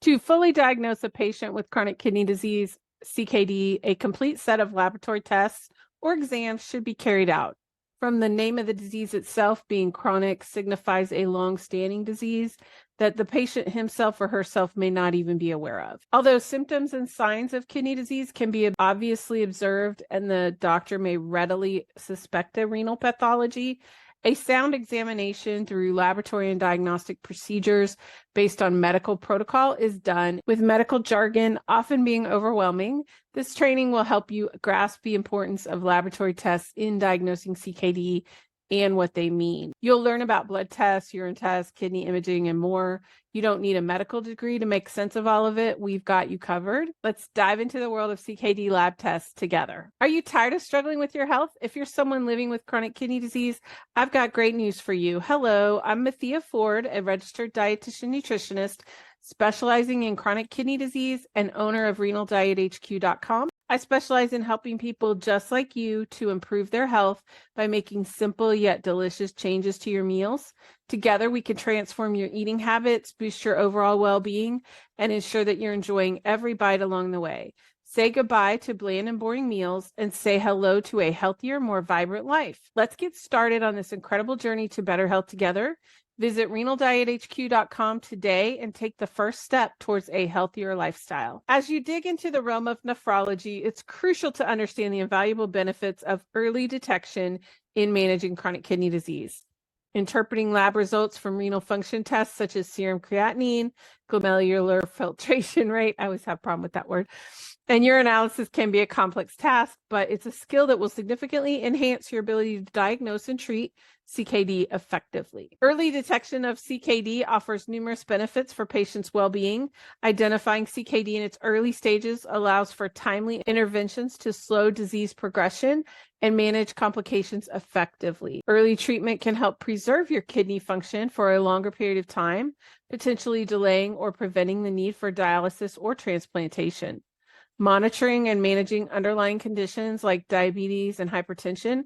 To fully diagnose a patient with chronic kidney disease, CKD, a complete set of laboratory tests or exams should be carried out. From the name of the disease itself, being chronic signifies a long-standing disease that the patient himself or herself may not even be aware of. Although symptoms and signs of kidney disease can be obviously observed and the doctor may readily suspect a renal pathology, a sound examination through laboratory and diagnostic procedures based on medical protocol is done, with medical jargon often being overwhelming. This training will help you grasp the importance of laboratory tests in diagnosing CKD and what they mean. You'll learn about blood tests, urine tests, kidney imaging, and more. You don't need a medical degree to make sense of all of it. We've got you covered. Let's dive into the world of CKD lab tests together. Are you tired of struggling with your health? If you're someone living with chronic kidney disease, I've got great news for you. Hello, I'm Mathia Ford, a registered dietitian nutritionist specializing in chronic kidney disease and owner of renaldiethq.com. I specialize in helping people just like you to improve their health by making simple yet delicious changes to your meals. Together, we can transform your eating habits, boost your overall well-being, and ensure that you're enjoying every bite along the way. Say goodbye to bland and boring meals and say hello to a healthier, more vibrant life. Let's get started on this incredible journey to better health together. Visit renaldiethq.com today and take the first step towards a healthier lifestyle. As you dig into the realm of nephrology, it's crucial to understand the invaluable benefits of early detection in managing chronic kidney disease. Interpreting lab results from renal function tests such as serum creatinine, glomerular filtration rate, I always have a problem with that word, and urinalysis can be a complex task, but it's a skill that will significantly enhance your ability to diagnose and treat CKD effectively. Early detection of CKD offers numerous benefits for patients' well-being. Identifying CKD in its early stages allows for timely interventions to slow disease progression and manage complications effectively. Early treatment can help preserve your kidney function for a longer period of time, potentially delaying or preventing the need for dialysis or transplantation. Monitoring and managing underlying conditions like diabetes and hypertension,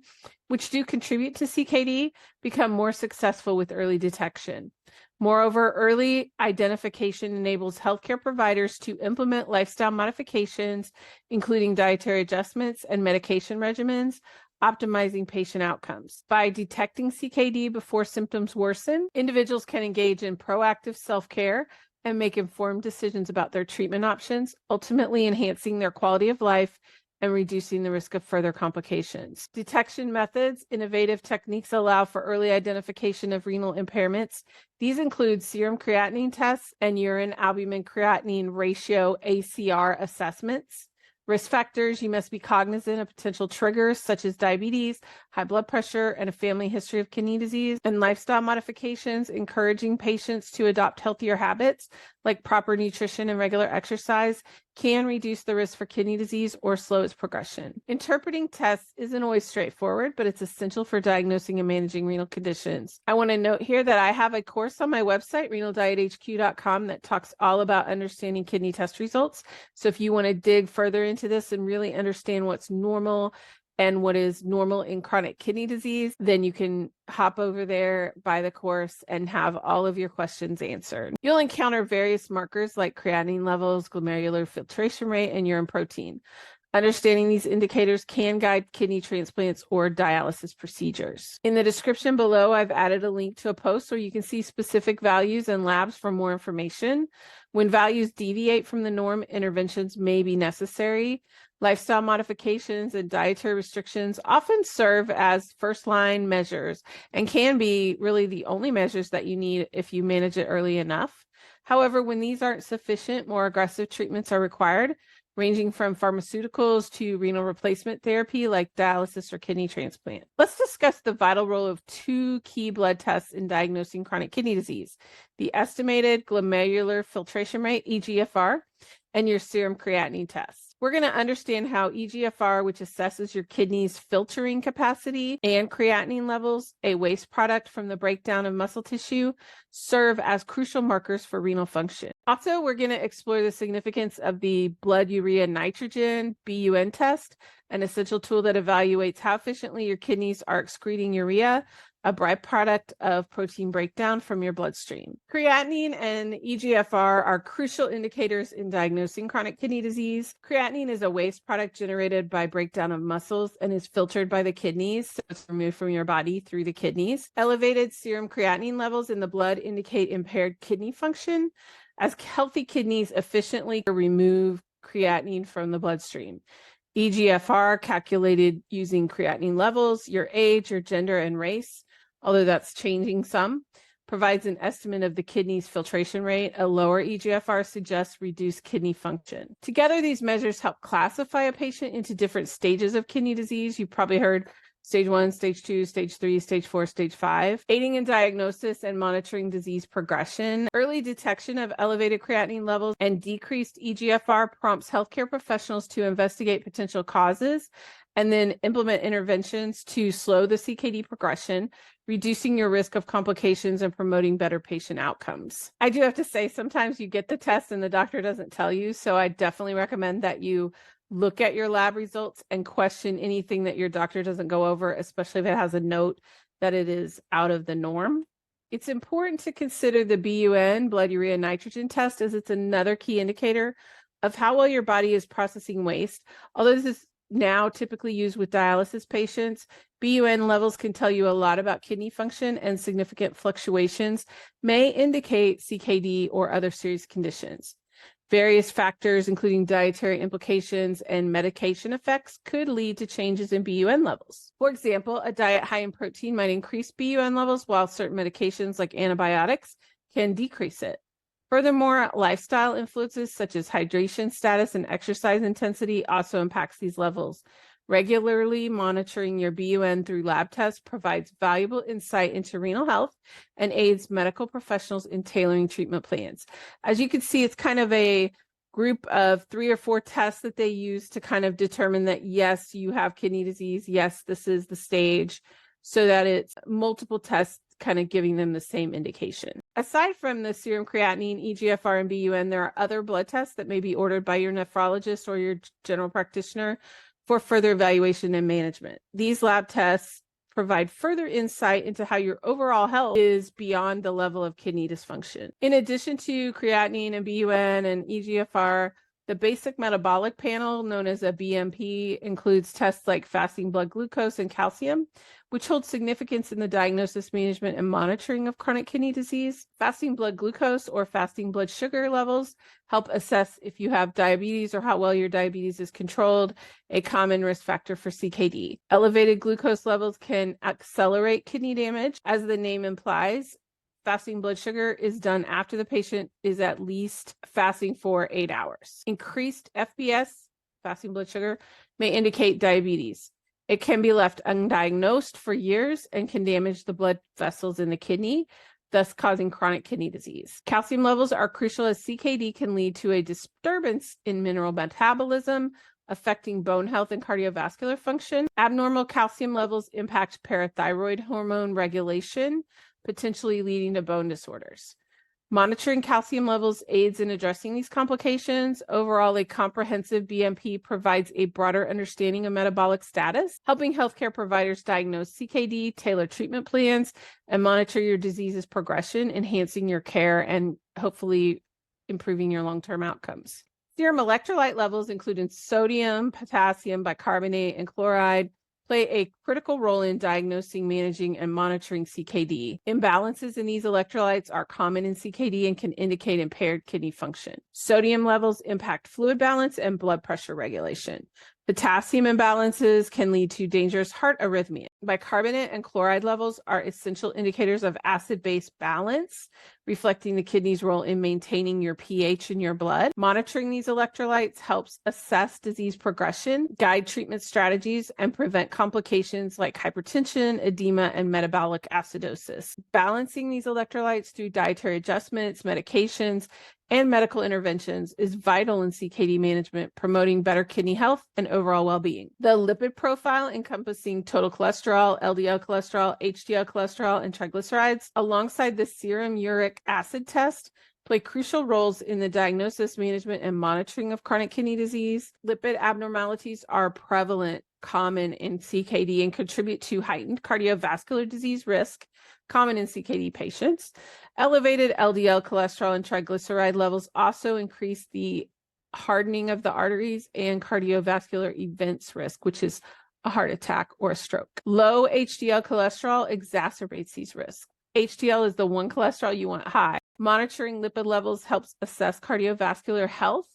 which do contribute to CKD, become more successful with early detection. Moreover, early identification enables healthcare providers to implement lifestyle modifications, including dietary adjustments and medication regimens, optimizing patient outcomes. By detecting CKD before symptoms worsen, individuals can engage in proactive self-care and make informed decisions about their treatment options, ultimately enhancing their quality of life and reducing the risk of further complications. Detection methods, innovative techniques allow for early identification of renal impairments. These include serum creatinine tests and urine albumin-creatinine ratio ACR assessments. Risk factors, you must be cognizant of potential triggers such as diabetes, high blood pressure, and a family history of kidney disease. And lifestyle modifications, encouraging patients to adopt healthier habits like proper nutrition and regular exercise can reduce the risk for kidney disease or slow its progression. Interpreting tests isn't always straightforward, but it's essential for diagnosing and managing renal conditions. I want to note here that I have a course on my website, renaldiethq.com, that talks all about understanding kidney test results. So if you want to dig further into this and really understand what's normal and what is normal in chronic kidney disease, then you can hop over there, buy the course, and have all of your questions answered. You'll encounter various markers like creatinine levels, glomerular filtration rate, and urine protein. Understanding these indicators can guide kidney transplants or dialysis procedures. In the description below, I've added a link to a post where you can see specific values and labs for more information. When values deviate from the norm, interventions may be necessary. Lifestyle modifications and dietary restrictions often serve as first-line measures and can be really the only measures that you need if you manage it early enough. However, when these aren't sufficient, more aggressive treatments are required, ranging from pharmaceuticals to renal replacement therapy like dialysis or kidney transplant. Let's discuss the vital role of two key blood tests in diagnosing chronic kidney disease: the estimated glomerular filtration rate, eGFR, and your serum creatinine test. We're going to understand how eGFR, which assesses your kidney's filtering capacity, and creatinine levels, a waste product from the breakdown of muscle tissue, serve as crucial markers for renal function. Also, we're going to explore the significance of the Blood Urea Nitrogen, BUN test, an essential tool that evaluates how efficiently your kidneys are excreting urea, a byproduct of protein breakdown from your bloodstream. Creatinine and eGFR are crucial indicators in diagnosing chronic kidney disease. Creatinine is a waste product generated by breakdown of muscles and is filtered by the kidneys, so it's removed from your body through the kidneys. Elevated serum creatinine levels in the blood indicate impaired kidney function, as healthy kidneys efficiently remove creatinine from the bloodstream. eGFR, calculated using creatinine levels, your age, your gender, and race, although that's changing some, provides an estimate of the kidney's filtration rate. A lower eGFR suggests reduced kidney function. Together, these measures help classify a patient into different stages of kidney disease. You've probably heard stage 1, stage 2, stage 3, stage 4, stage 5, aiding in diagnosis and monitoring disease progression. Early detection of elevated creatinine levels and decreased eGFR prompts healthcare professionals to investigate potential causes and then implement interventions to slow the CKD progression, reducing your risk of complications and promoting better patient outcomes. I do have to say, sometimes you get the test and the doctor doesn't tell you, so I definitely recommend that you look at your lab results and question anything that your doctor doesn't go over, especially if it has a note that it is out of the norm. It's important to consider the BUN, blood urea nitrogen test, as it's another key indicator of how well your body is processing waste. Although this is now typically used with dialysis patients, BUN levels can tell you a lot about kidney function, and significant fluctuations may indicate CKD or other serious conditions. Various factors, including dietary implications and medication effects, could lead to changes in BUN levels. For example, a diet high in protein might increase BUN levels, while certain medications like antibiotics can decrease it. Furthermore, lifestyle influences such as hydration status and exercise intensity also impacts these levels. Regularly monitoring your BUN through lab tests provides valuable insight into renal health and aids medical professionals in tailoring treatment plans. As you can see, it's kind of a group of 3 or 4 tests that they use to kind of determine that, yes, you have kidney disease, yes, this is the stage, so that it's multiple tests kind of giving them the same indication. Aside from the serum creatinine, eGFR, and BUN, there are other blood tests that may be ordered by your nephrologist or your general practitioner for further evaluation and management. These lab tests provide further insight into how your overall health is beyond the level of kidney dysfunction. In addition to creatinine and BUN and eGFR, the basic metabolic panel, known as a BMP, includes tests like fasting blood glucose and calcium, which hold significance in the diagnosis, management, and monitoring of chronic kidney disease. Fasting blood glucose or fasting blood sugar levels help assess if you have diabetes or how well your diabetes is controlled, a common risk factor for CKD. Elevated glucose levels can accelerate kidney damage. As the name implies, fasting blood sugar is done after the patient is at least fasting for 8 hours. Increased FBS, fasting blood sugar, may indicate diabetes. It can be left undiagnosed for years and can damage the blood vessels in the kidney, thus causing chronic kidney disease. Calcium levels are crucial, as CKD can lead to a disturbance in mineral metabolism, affecting bone health and cardiovascular function. Abnormal calcium levels impact parathyroid hormone regulation, potentially leading to bone disorders. Monitoring calcium levels aids in addressing these complications. Overall, a comprehensive BMP provides a broader understanding of metabolic status, helping healthcare providers diagnose CKD, tailor treatment plans, and monitor your disease's progression, enhancing your care and hopefully improving your long-term outcomes. Serum electrolyte levels, including sodium, potassium, bicarbonate, and chloride, play a critical role in diagnosing, managing, and monitoring CKD. Imbalances in these electrolytes are common in CKD and can indicate impaired kidney function. Sodium levels impact fluid balance and blood pressure regulation. Potassium imbalances can lead to dangerous heart arrhythmia. Bicarbonate and chloride levels are essential indicators of acid-base balance, reflecting the kidney's role in maintaining your pH in your blood. Monitoring these electrolytes helps assess disease progression, guide treatment strategies, and prevent complications like hypertension, edema, and metabolic acidosis. Balancing these electrolytes through dietary adjustments, medications, and medical interventions is vital in CKD management, promoting better kidney health and overall well-being. The lipid profile, encompassing total cholesterol, LDL cholesterol, HDL cholesterol, and triglycerides, alongside the serum uric acid test, play crucial roles in the diagnosis, management, and monitoring of chronic kidney disease. Lipid abnormalities are prevalent common in CKD and contribute to heightened cardiovascular disease risk, common in CKD patients. Elevated LDL cholesterol and triglyceride levels also increase the hardening of the arteries and cardiovascular events risk, which is a heart attack or a stroke. Low HDL cholesterol exacerbates these risks. HDL is the one cholesterol you want high. Monitoring lipid levels helps assess cardiovascular health,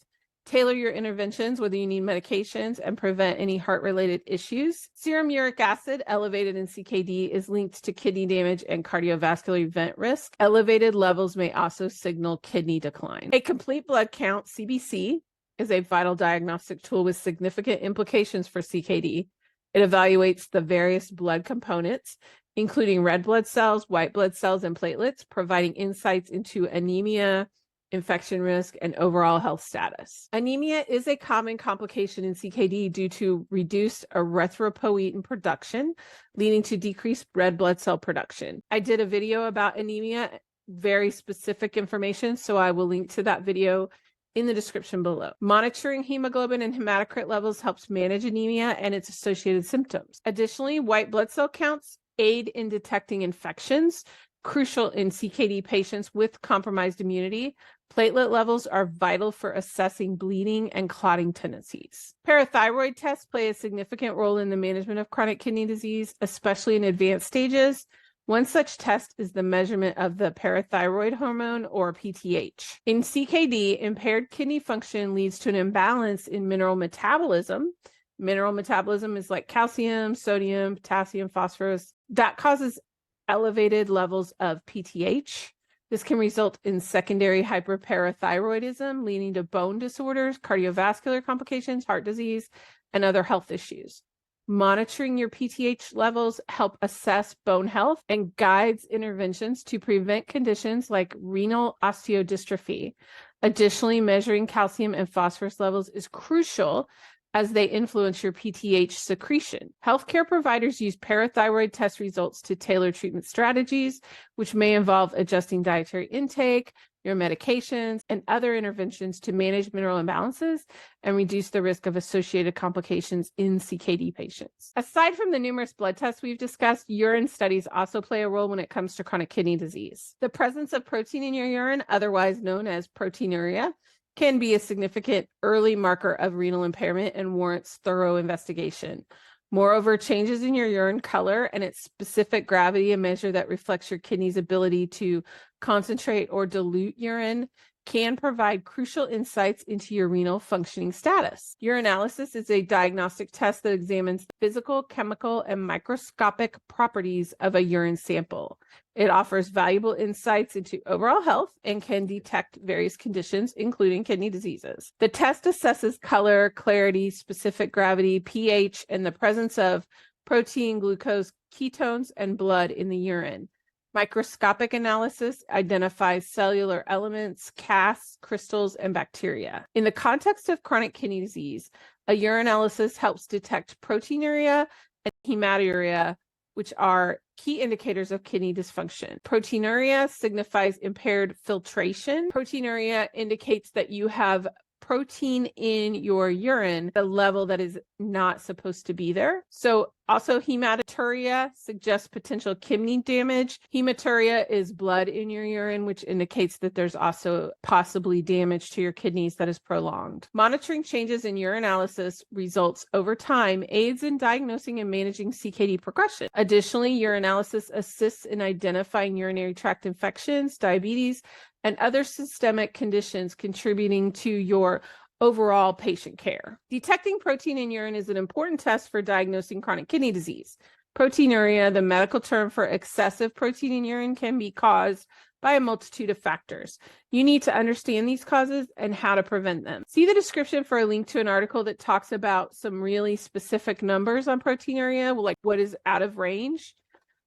tailor your interventions, whether you need medications, and prevent any heart-related issues. Serum uric acid elevated in CKD is linked to kidney damage and cardiovascular event risk. Elevated levels may also signal kidney decline. A complete blood count, CBC, is a vital diagnostic tool with significant implications for CKD. It evaluates the various blood components, including red blood cells, white blood cells, and platelets, providing insights into anemia, infection risk, and overall health status. Anemia is a common complication in CKD due to reduced erythropoietin production, leading to decreased red blood cell production. I did a video about anemia, very specific information, so I will link to that video in the description below. Monitoring hemoglobin and hematocrit levels helps manage anemia and its associated symptoms. Additionally, white blood cell counts aid in detecting infections, crucial in CKD patients with compromised immunity. Platelet levels are vital for assessing bleeding and clotting tendencies. Parathyroid tests play a significant role in the management of chronic kidney disease, especially in advanced stages. One such test is the measurement of the parathyroid hormone, or PTH. In CKD, impaired kidney function leads to an imbalance in mineral metabolism. Mineral metabolism is like calcium, sodium, potassium, phosphorus. That causes elevated levels of PTH. This can result in secondary hyperparathyroidism, leading to bone disorders, cardiovascular complications, heart disease, and other health issues. Monitoring your PTH levels help assess bone health and guides interventions to prevent conditions like renal osteodystrophy. Additionally, measuring calcium and phosphorus levels is crucial as they influence your PTH secretion. Healthcare providers use parathyroid test results to tailor treatment strategies, which may involve adjusting dietary intake, your medications, and other interventions to manage mineral imbalances and reduce the risk of associated complications in CKD patients. Aside from the numerous blood tests we've discussed, urine studies also play a role when it comes to chronic kidney disease. The presence of protein in your urine, otherwise known as proteinuria, can be a significant early marker of renal impairment and warrants thorough investigation. Moreover, changes in your urine color and its specific gravity, a measure that reflects your kidney's ability to concentrate or dilute urine, can provide crucial insights into your renal functioning status. Urinalysis is a diagnostic test that examines the physical, chemical, and microscopic properties of a urine sample. It offers valuable insights into overall health and can detect various conditions, including kidney diseases. The test assesses color, clarity, specific gravity, pH, and the presence of protein, glucose, ketones, and blood in the urine. Microscopic analysis identifies cellular elements, casts, crystals, and bacteria. In the context of chronic kidney disease, a urinalysis helps detect proteinuria and hematuria, which are key indicators of kidney dysfunction. Proteinuria signifies impaired filtration. Proteinuria indicates that you have protein in your urine, the level that is not supposed to be there. So also hematuria suggests potential kidney damage. Hematuria is blood in your urine, which indicates that there's also possibly damage to your kidneys that is prolonged. Monitoring changes in urinalysis results over time aids in diagnosing and managing CKD progression. Additionally, urinalysis assists in identifying urinary tract infections, diabetes, and other systemic conditions contributing to your overall patient care. Detecting protein in urine is an important test for diagnosing chronic kidney disease. Proteinuria, the medical term for excessive protein in urine, can be caused by a multitude of factors. You need to understand these causes and how to prevent them. See the description for a link to an article that talks about some really specific numbers on proteinuria, like what is out of range.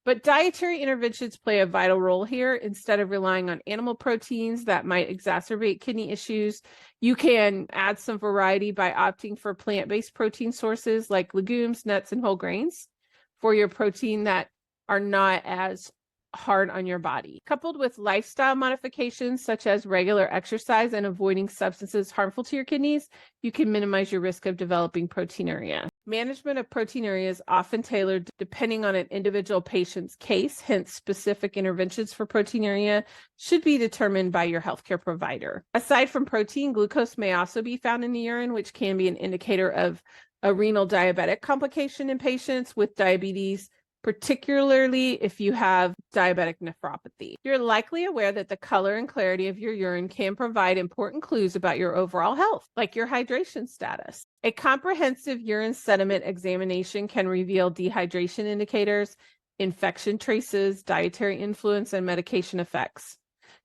But dietary interventions play a vital role here. Instead of relying on animal proteins that might exacerbate kidney issues, you can add some variety by opting for plant-based protein sources like legumes, nuts, and whole grains for your protein that are not as hard on your body. Coupled with lifestyle modifications such as regular exercise and avoiding substances harmful to your kidneys, you can minimize your risk of developing proteinuria. Management of proteinuria is often tailored depending on an individual patient's case, hence specific interventions for proteinuria should be determined by your healthcare provider. Aside from protein, glucose may also be found in the urine, which can be an indicator of a renal diabetic complication in patients with diabetes, particularly if you have diabetic nephropathy. You're likely aware that the color and clarity of your urine can provide important clues about your overall health, like your hydration status. A comprehensive urine sediment examination can reveal dehydration indicators, infection traces, dietary influence, and medication effects.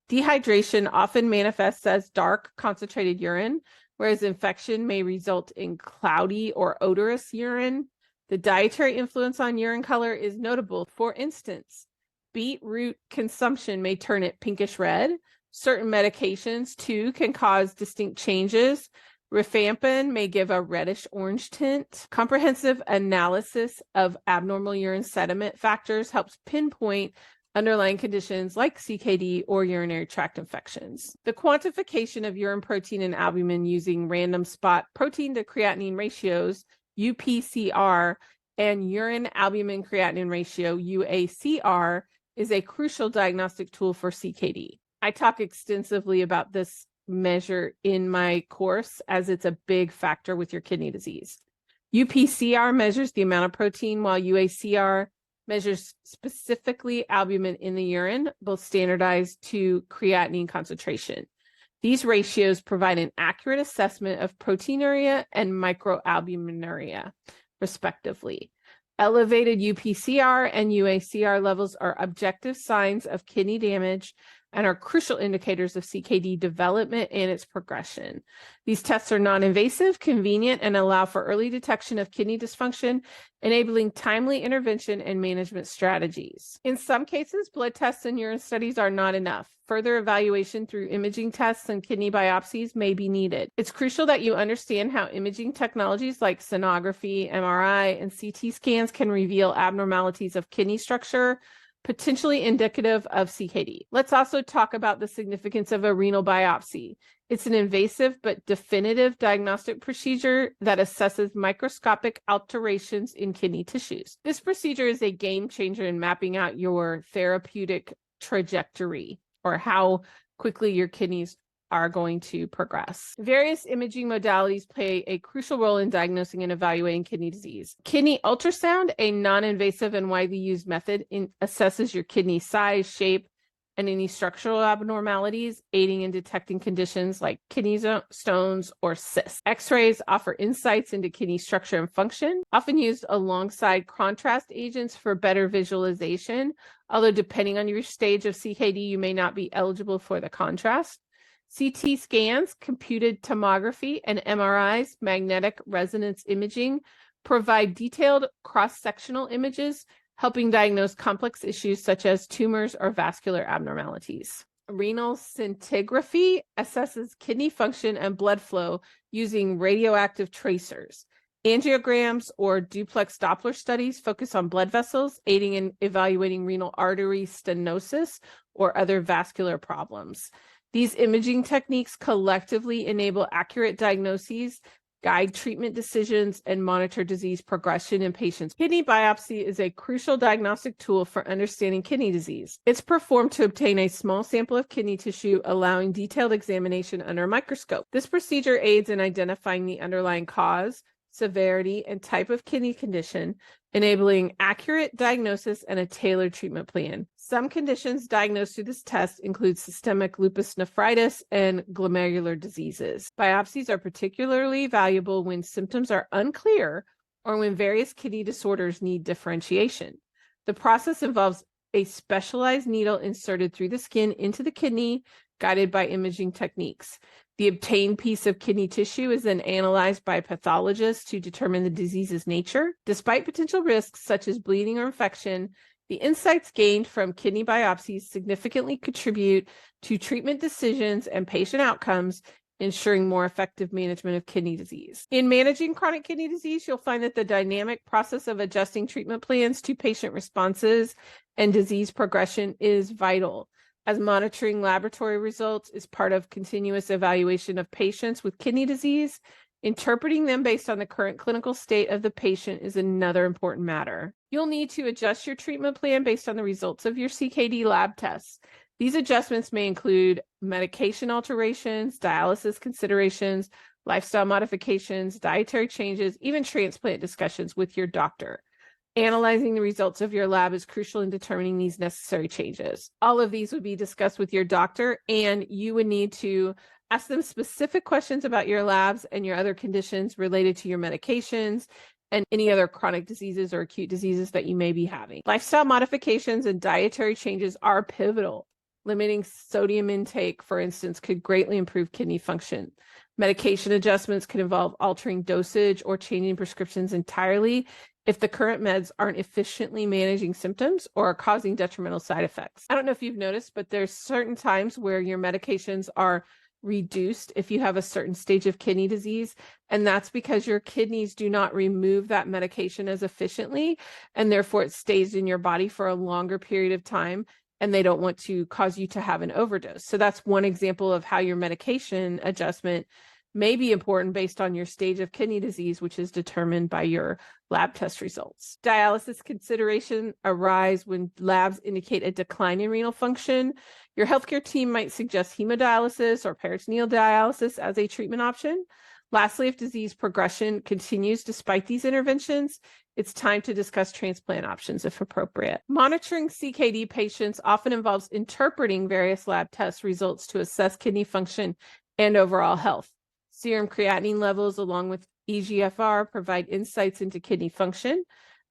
Dehydration often manifests as dark, concentrated urine, whereas infection may result in cloudy or odorous urine. The dietary influence on urine color is notable. For instance, beetroot consumption may turn it pinkish red. Certain medications, too, can cause distinct changes. Rifampin may give a reddish orange tint. Comprehensive analysis of abnormal urine sediment factors helps pinpoint underlying conditions like CKD or urinary tract infections. The quantification of urine protein and albumin using random spot protein to creatinine ratios, UPCR, and urine albumin-creatinine ratio, UACR, is a crucial diagnostic tool for CKD. I talk extensively about this measure in my course as it's a big factor with your kidney disease. UPCR measures the amount of protein, while UACR measures specifically albumin in the urine, both standardized to creatinine concentration. These ratios provide an accurate assessment of proteinuria and microalbuminuria, respectively. Elevated UPCR and UACR levels are objective signs of kidney damage and are crucial indicators of CKD development and its progression. These tests are non-invasive, convenient, and allow for early detection of kidney dysfunction, enabling timely intervention and management strategies. In some cases, blood tests and urine studies are not enough. Further evaluation through imaging tests and kidney biopsies may be needed. It's crucial that you understand how imaging technologies like sonography, MRI, and CT scans can reveal abnormalities of kidney structure, potentially indicative of CKD. Let's also talk about the significance of a renal biopsy. It's an invasive but definitive diagnostic procedure that assesses microscopic alterations in kidney tissues. This procedure is a game changer in mapping out your therapeutic trajectory, or how quickly your kidneys are going to progress. Various imaging modalities play a crucial role in diagnosing and evaluating kidney disease. Kidney ultrasound, a non-invasive and widely used method, assesses your kidney size, shape, and any structural abnormalities, aiding in detecting conditions like kidney stones or cysts. X-rays offer insights into kidney structure and function, often used alongside contrast agents for better visualization, although depending on your stage of CKD, you may not be eligible for the contrast. CT scans, computed tomography, and MRIs, magnetic resonance imaging, provide detailed cross-sectional images, helping diagnose complex issues such as tumors or vascular abnormalities. Renal scintigraphy assesses kidney function and blood flow using radioactive tracers. Angiograms or duplex Doppler studies focus on blood vessels, aiding in evaluating renal artery stenosis or other vascular problems. These imaging techniques collectively enable accurate diagnoses, guide treatment decisions, and monitor disease progression in patients. Kidney biopsy is a crucial diagnostic tool for understanding kidney disease. It's performed to obtain a small sample of kidney tissue, allowing detailed examination under a microscope. This procedure aids in identifying the underlying cause, severity, and type of kidney condition, enabling accurate diagnosis and a tailored treatment plan. Some conditions diagnosed through this test include systemic lupus nephritis and glomerular diseases. Biopsies are particularly valuable when symptoms are unclear or when various kidney disorders need differentiation. The process involves a specialized needle inserted through the skin into the kidney, guided by imaging techniques. The obtained piece of kidney tissue is then analyzed by a pathologist to determine the disease's nature. Despite potential risks such as bleeding or infection, the insights gained from kidney biopsies significantly contribute to treatment decisions and patient outcomes, ensuring more effective management of kidney disease. In managing chronic kidney disease, you'll find that the dynamic process of adjusting treatment plans to patient responses and disease progression is vital, as monitoring laboratory results is part of continuous evaluation of patients with kidney disease, Interpreting them based on the current clinical state of the patient is another important matter. You'll need to adjust your treatment plan based on the results of your CKD lab tests. These adjustments may include medication alterations, dialysis considerations, lifestyle modifications, dietary changes, even transplant discussions with your doctor. Analyzing the results of your lab is crucial in determining these necessary changes. All of these would be discussed with your doctor, and you would need to ask them specific questions about your labs and your other conditions related to your medications and any other chronic diseases or acute diseases that you may be having. Lifestyle modifications and dietary changes are pivotal. Limiting sodium intake, for instance, could greatly improve kidney function. Medication adjustments could involve altering dosage or changing prescriptions entirely if the current meds aren't efficiently managing symptoms or are causing detrimental side effects. I don't know if you've noticed, but there's certain times where your medications are reduced if you have a certain stage of kidney disease, and that's because your kidneys do not remove that medication as efficiently, and therefore it stays in your body for a longer period of time, and they don't want to cause you to have an overdose. So that's one example of how your medication adjustment may be important based on your stage of kidney disease, which is determined by your lab test results. Dialysis consideration arise when labs indicate a decline in renal function. Your healthcare team might suggest hemodialysis or peritoneal dialysis as a treatment option. Lastly, if disease progression continues despite these interventions, it's time to discuss transplant options if appropriate. Monitoring CKD patients often involves interpreting various lab test results to assess kidney function and overall health. Serum creatinine levels along with eGFR provide insights into kidney function.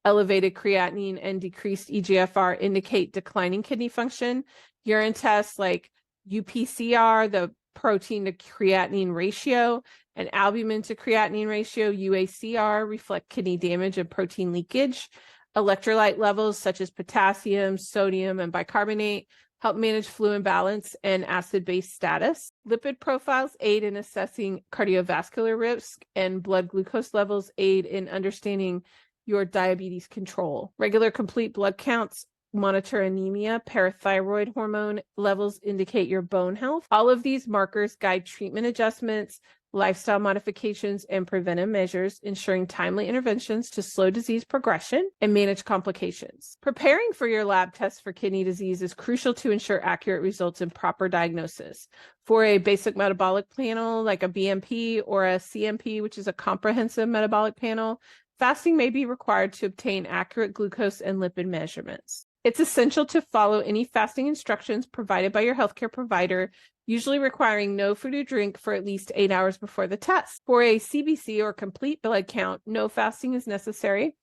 Elevated creatinine and decreased eGFR indicate declining kidney function. Urine tests like UPCR, the protein-to-creatinine ratio, and albumin-to-creatinine ratio, UACR, reflect kidney damage and protein leakage. Electrolyte levels such as potassium, sodium, and bicarbonate help manage fluid balance and acid-base status. Lipid profiles aid in assessing cardiovascular risk, and blood glucose levels aid in understanding your diabetes control. Regular complete blood counts monitor anemia. Parathyroid hormone levels indicate your bone health. All of these markers guide treatment adjustments, lifestyle modifications, and preventive measures, ensuring timely interventions to slow disease progression and manage complications. Preparing for your lab tests for kidney disease is crucial to ensure accurate results and proper diagnosis. For a basic metabolic panel like a BMP or a CMP, which is a comprehensive metabolic panel, fasting may be required to obtain accurate glucose and lipid measurements. It's essential to follow any fasting instructions provided by your healthcare provider, usually requiring no food or drink for at least 8 hours before the test. For a CBC or complete blood count, no fasting is necessary.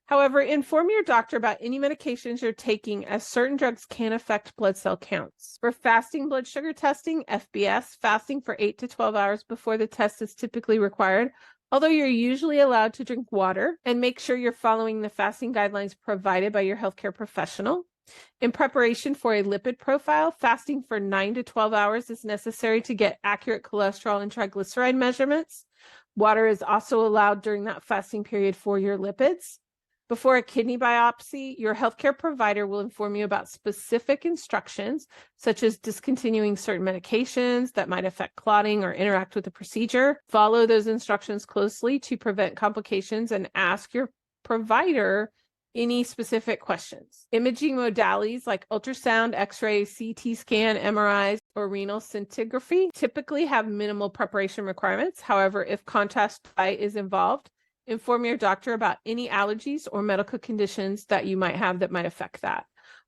However, inform your doctor about any medications you're taking, as certain drugs can affect blood cell counts. For fasting blood sugar testing, FBS, fasting for 8 to 12 hours before the test is typically required, although you're usually allowed to drink water, and make sure you're following the fasting guidelines provided by your healthcare professional. In preparation for a lipid profile, fasting for 9 to 12 hours is necessary to get accurate cholesterol and triglyceride measurements. Water is also allowed during that fasting period for your lipids. Before a kidney biopsy, your healthcare provider will inform you about specific instructions, such as discontinuing certain medications that might affect clotting or interact with the procedure. Follow those instructions closely to prevent complications and ask your provider any specific questions. Imaging modalities like ultrasound, X-ray, CT scan, MRIs, or renal scintigraphy typically have minimal preparation requirements. However, if contrast light is involved, inform your doctor about any allergies or medical conditions that you might have that might affect that.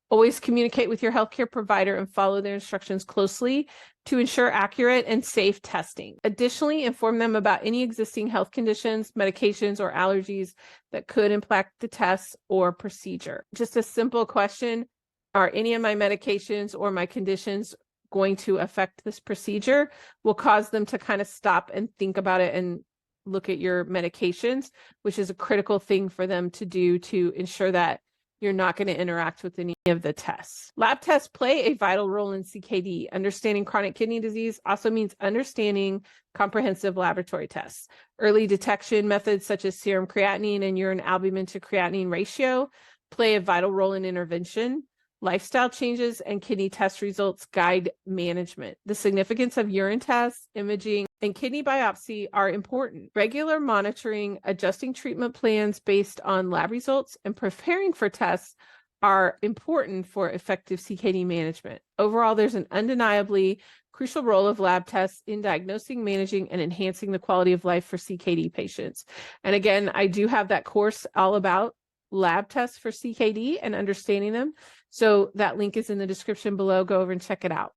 Always communicate with your healthcare provider and follow their instructions closely to ensure accurate and safe testing. Additionally, inform them about any existing health conditions, medications, or allergies that could impact the test or procedure. Just a simple question: are any of my medications or my conditions going to affect this procedure? Will cause them to kind of stop and think about it and look at your medications, which is a critical thing for them to do to ensure that you're not going to interact with any of the tests. Lab tests play a vital role in CKD. Understanding chronic kidney disease also means understanding comprehensive laboratory tests. Early detection methods such as serum creatinine and urine albumin-to-creatinine ratio play a vital role in intervention. Lifestyle changes and kidney test results guide management. The significance of urine tests, imaging, and kidney biopsy are important. Regular monitoring, adjusting treatment plans based on lab results, and preparing for tests are important for effective CKD management. Overall, there's an undeniably crucial role of lab tests in diagnosing, managing, and enhancing the quality of life for CKD patients. And again, I do have that course all about lab tests for CKD and understanding them. So that link is in the description below. Go over and check it out.